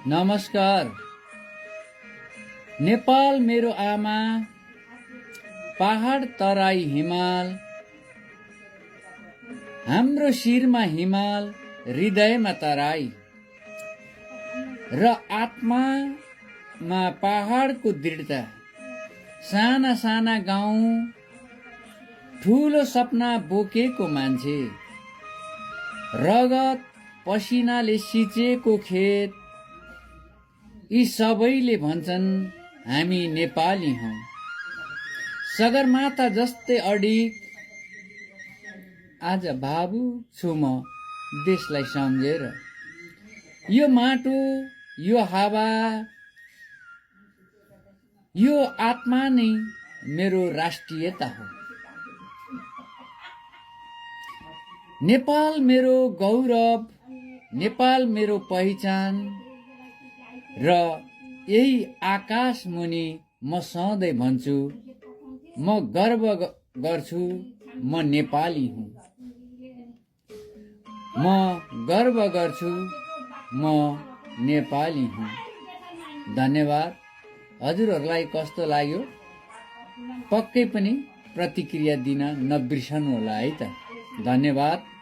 नमस्कार। नेपाल मेरो आमा, पहाड तराई हिमाल, हाम्रो शिरमा हिमाल, हृदयमा तराई र आत्मामा पहाडको दृढता। साना साना गाउँ, ठुलो सपना बोकेको मान्छे, रगत पसिनाले सिंचेको खेत, यी सबैले भन्छन् हामी नेपाली हौं। सगरमाथा जस्तै अडिग आज भावुक छु म देशलाई सम्झेर। यो माटो, यो हावा, यो आत्मा नै मेरो राष्ट्रियता हो। नेपाल मेरो गौरव, नेपाल मेरो पहिचान र यही आकाश मुनि म सधैँ भन्छु, म गर्व गर्छु म नेपाली हुँ। म गर्व गर्छु म नेपाली हुँ। धन्यवाद। हजुरहरूलाई कस्तो लाग्यो पक्कै पनि प्रतिक्रिया दिन नबिर्सनु होला है त। धन्यवाद।